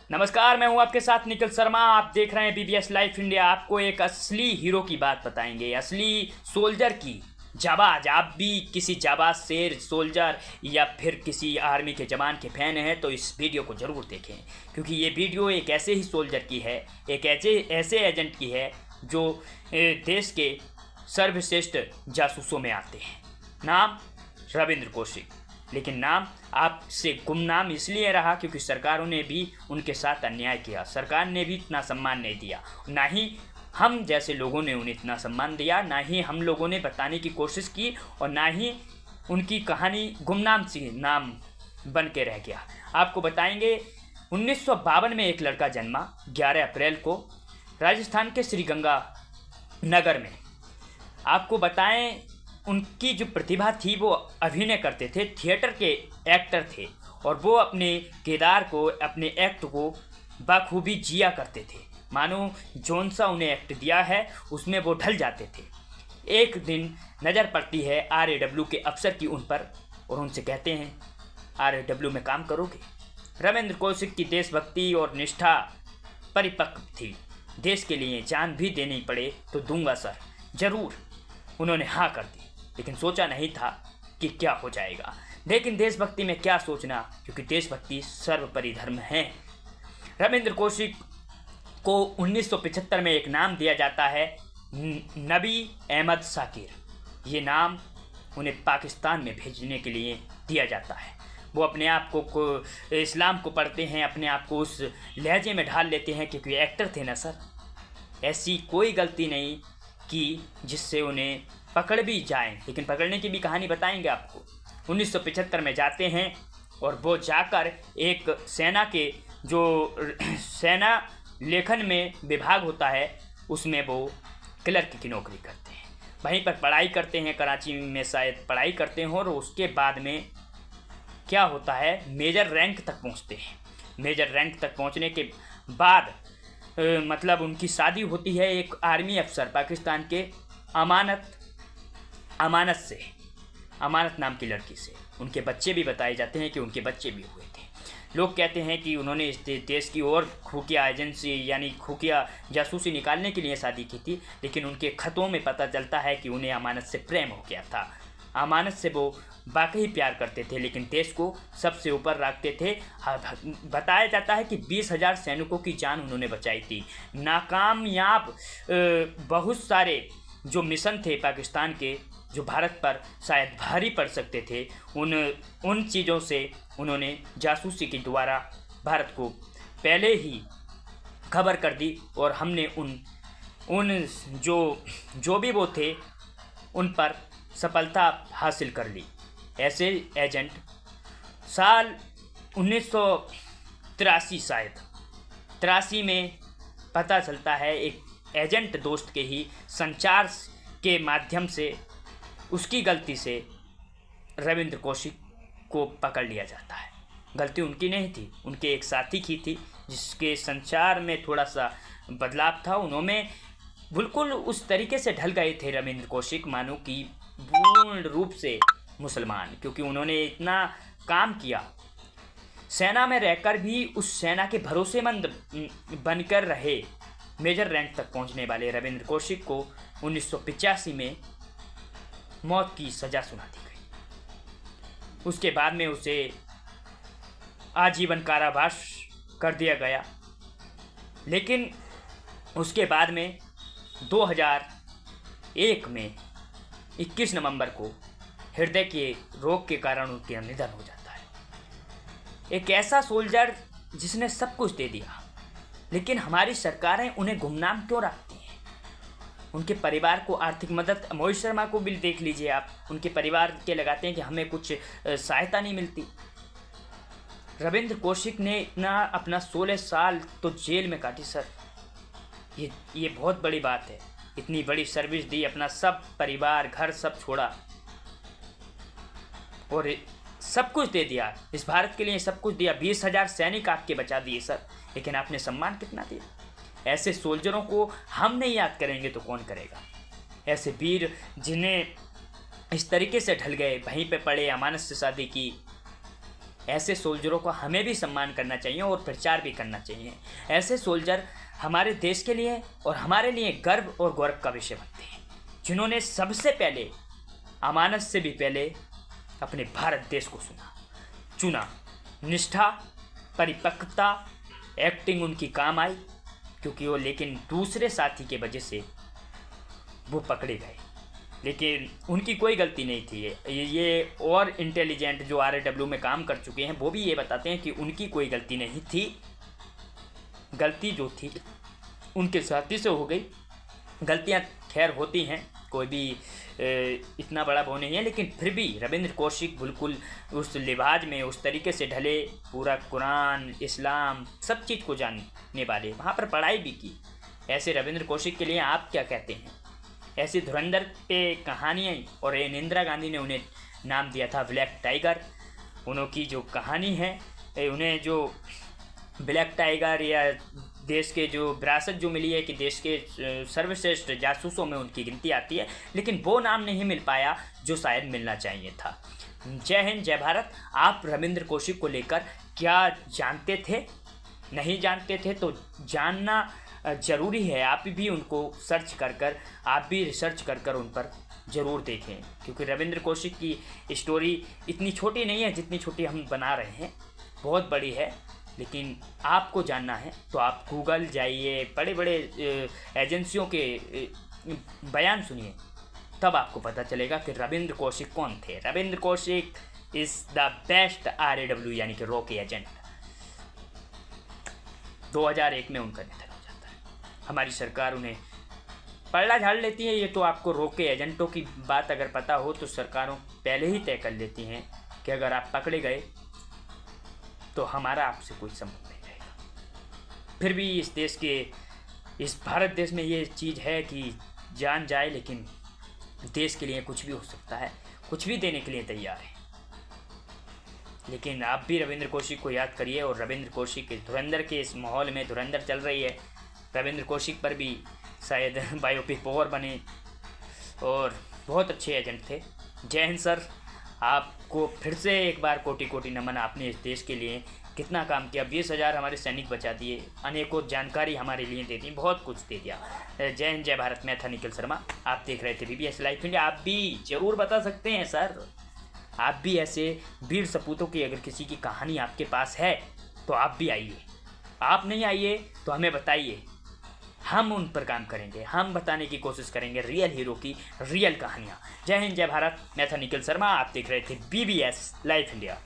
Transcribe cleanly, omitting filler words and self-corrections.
नमस्कार, मैं हूं आपके साथ निखिल शर्मा। आप देख रहे हैं बीबीएस लाइव इंडिया। आपको एक असली हीरो की बात बताएंगे, असली सोल्जर की। जाबाज, आप भी किसी जाबाज शेर सोल्जर या फिर किसी आर्मी के जवान के फैन हैं तो इस वीडियो को ज़रूर देखें, क्योंकि ये वीडियो एक ऐसे ही सोल्जर की है, एक ऐसे एजेंट की है जो देश के सर्वश्रेष्ठ जासूसों में आते हैं। नाम रविंद्र कौशिक, लेकिन नाम आपसे गुमनाम इसलिए रहा क्योंकि सरकारों ने भी उनके साथ अन्याय किया। सरकार ने भी इतना सम्मान नहीं दिया, ना ही हम जैसे लोगों ने उन्हें इतना सम्मान दिया, ना ही हम लोगों ने बताने की कोशिश की, और ना ही उनकी कहानी गुमनाम सी नाम बन के रह गया। आपको बताएंगे 1952 में एक लड़का जन्मा 11 अप्रैल को राजस्थान के श्रीगंगानगर में। आपको बताएं, उनकी जो प्रतिभा थी वो अभिनय करते थे, थिएटर के एक्टर थे, और वो अपने किरदार को, अपने एक्ट को बखूबी जिया करते थे। मानो जौन सा उन्हें एक्ट दिया है उसमें वो ढल जाते थे। एक दिन नज़र पड़ती है RAW के अफसर की उन पर, और उनसे कहते हैं RAW में काम करोगे। रविंद्र कौशिक की देशभक्ति और निष्ठा परिपक्व थी। देश के लिए जान भी देनी पड़े तो दूंगा सर, ज़रूर। उन्होंने हाँ कर दी, लेकिन सोचा नहीं था कि क्या हो जाएगा। लेकिन देशभक्ति में क्या सोचना, क्योंकि देशभक्ति सर्वोपरि धर्म है। रविंद्र कौशिक को 1975 में एक नाम दिया जाता है, नबी अहमद शाकिर। ये नाम उन्हें पाकिस्तान में भेजने के लिए दिया जाता है। वो अपने आप को इस्लाम को पढ़ते हैं, अपने आप को उस लहजे में ढाल लेते हैं, क्योंकि एक्टर थे ना सर। ऐसी कोई गलती नहीं कि जिससे उन्हें पकड़ भी जाएं, लेकिन पकड़ने की भी कहानी बताएंगे आपको। 1975 में जाते हैं और वो जाकर एक सेना के जो सेना लेखन में विभाग होता है उसमें वो क्लर्क की नौकरी करते हैं। वहीं पर पढ़ाई करते हैं, कराची में शायद पढ़ाई करते हैं, और उसके बाद में क्या होता है, मेजर रैंक तक पहुंचते हैं। मेजर रैंक तक पहुंचने के बाद मतलब उनकी शादी होती है एक आर्मी अफसर पाकिस्तान के अमानत नाम की लड़की से। उनके बच्चे भी बताए जाते हैं कि उनके बच्चे भी हुए थे। लोग कहते हैं कि उन्होंने इस देश की और खुफिया एजेंसी यानी खुफिया जासूसी निकालने के लिए शादी की थी, लेकिन उनके ख़तों में पता चलता है कि उन्हें अमानत से प्रेम हो गया था। अमानत से वो वाकई प्यार करते थे, लेकिन देश को सबसे ऊपर रखते थे। बताया जाता है कि 20,000 सैनिकों की जान उन्होंने बचाई थी। नाकामयाब बहुत सारे जो मिशन थे पाकिस्तान के, जो भारत पर शायद भारी पड़ सकते थे, उन चीज़ों से उन्होंने जासूसी के द्वारा भारत को पहले ही खबर कर दी, और हमने उन जो भी वो थे उन पर सफलता हासिल कर ली। ऐसे एजेंट साल 1983 शायद 83 में पता चलता है, एक एजेंट दोस्त के ही संचार के माध्यम से उसकी गलती से रविंद्र कौशिक को पकड़ लिया जाता है। गलती उनकी नहीं थी, उनके एक साथी की थी, जिसके संचार में थोड़ा सा बदलाव था। उन्होंने बिल्कुल उस तरीके से ढल गए थे रविंद्र कौशिक, मानो कि पूर्ण रूप से मुसलमान, क्योंकि उन्होंने इतना काम किया। सेना में रहकर भी उस सेना के भरोसेमंद बनकर रहे। मेजर रैंक तक पहुंचने वाले रविंद्र कौशिक को 1985 में मौत की सज़ा सुना दी गई। उसके बाद में उसे आजीवन कारावास कर दिया गया। लेकिन उसके बाद में 2001 में 21 नवंबर को हृदय के रोग के कारण उनका निधन हो जाता है। एक ऐसा सोल्जर जिसने सब कुछ दे दिया, लेकिन हमारी सरकारें उन्हें गुमनाम क्यों रखती हैं? उनके परिवार को आर्थिक मदद, मोहित शर्मा को भी देख लीजिए आप, उनके परिवार के लगाते हैं कि हमें कुछ सहायता नहीं मिलती। रविंद्र कौशिक ने इतना अपना 16 साल तो जेल में काटी सर। ये बहुत बड़ी बात है। इतनी बड़ी सर्विस दी, अपना सब परिवार घर सब छोड़ा और सब कुछ दे दिया, इस भारत के लिए सब कुछ दिया। 20,000 सैनिक आपके बचा दिए सर, लेकिन आपने सम्मान कितना दिया? ऐसे सोल्जरों को हम नहीं याद करेंगे तो कौन करेगा? ऐसे वीर जिन्हें इस तरीके से ढल गए, वहीं पे पड़े, अमानत से शादी की, ऐसे सोल्जरों को हमें भी सम्मान करना चाहिए और प्रचार भी करना चाहिए। ऐसे सोल्जर हमारे देश के लिए और हमारे लिए गर्व और गौरव का विषय बनते हैं, जिन्होंने सबसे पहले अमानत से भी पहले अपने भारत देश को चुना। निष्ठा, परिपक्वता, एक्टिंग उनकी काम आई, क्योंकि वो लेकिन दूसरे साथी के वजह से वो पकड़े गए, लेकिन उनकी कोई गलती नहीं थी। ये और इंटेलिजेंट जो RAW में काम कर चुके हैं वो भी ये बताते हैं कि उनकी कोई गलती नहीं थी। गलती जो थी उनके साथी से हो गई। गलतियां खैर होती हैं, कोई भी इतना बड़ा वो नहीं है, लेकिन फिर भी रविंद्र कौशिक बिल्कुल उस लिबाज में उस तरीके से ढले, पूरा कुरान, इस्लाम सब चीज़ को जानने वाले, वहाँ पर पढ़ाई भी की। ऐसे रविंद्र कौशिक के लिए आप क्या कहते हैं? ऐसी धुरंधर पे कहानियाँ, और इंदिरा गांधी ने उन्हें नाम दिया था ब्लैक टाइगर। उनकी जो कहानी है, उन्हें जो ब्लैक टाइगर या देश के जो विरासत जो मिली है कि देश के सर्वश्रेष्ठ जासूसों में उनकी गिनती आती है, लेकिन वो नाम नहीं मिल पाया जो शायद मिलना चाहिए था। जय हिंद, जय भारत। आप रविंद्र कौशिक को लेकर क्या जानते थे? नहीं जानते थे तो जानना ज़रूरी है। आप भी उनको सर्च कर आप भी रिसर्च कर उन पर ज़रूर देखें, क्योंकि रविंद्र कौशिक की स्टोरी इतनी छोटी नहीं है जितनी छोटी हम बना रहे हैं, बहुत बड़ी है। लेकिन आपको जानना है तो आप गूगल जाइए, बड़े बड़े एजेंसियों के बयान सुनिए, तब आपको पता चलेगा कि रविंद्र कौशिक कौन थे। Ravindra Kaushik is the best RAW यानी कि रॉ के एजेंट। 2001 में उनका निधन हो जाता है। हमारी सरकार उन्हें पलड़ा झाड़ लेती है। ये तो आपको रॉ के एजेंटों की बात अगर पता हो तो सरकारों पहले ही तय कर लेती हैं कि अगर आप पकड़े गए तो हमारा आपसे कोई संबंध नहीं रहेगा। फिर भी इस देश के, इस भारत देश में ये चीज़ है कि जान जाए, लेकिन देश के लिए कुछ भी हो सकता है, कुछ भी देने के लिए तैयार है। लेकिन आप भी रविंद्र कौशिक को याद करिए, और रविंद्र कौशिक के धुरंधर के इस माहौल में धुरंधर चल रही है, रविंद्र कौशिक पर भी शायद बायोपिक और बने, और बहुत अच्छे एजेंट थे। जय हिंद सर, आपको फिर से एक बार कोटि कोटि नमन। आपने इस देश के लिए कितना काम किया, 20,000 हमारे सैनिक बचा दिए, अनेकों जानकारी हमारे लिए दे दी, बहुत कुछ दे दिया। जय हिंद, जय भारत। मैं था निखिल शर्मा, आप देख रहे थे BBS लाइव इंडिया। आप भी ज़रूर बता सकते हैं सर, आप भी ऐसे वीर सपूतों की अगर किसी की कहानी आपके पास है तो आप भी आइए। आप नहीं आइए तो हमें बताइए, हम उन पर काम करेंगे, हम बताने की कोशिश करेंगे रियल हीरो की रियल कहानियाँ। जय हिंद, जय भारत। मैं था निखिल शर्मा, आप देख रहे थे BBS लाइव इंडिया।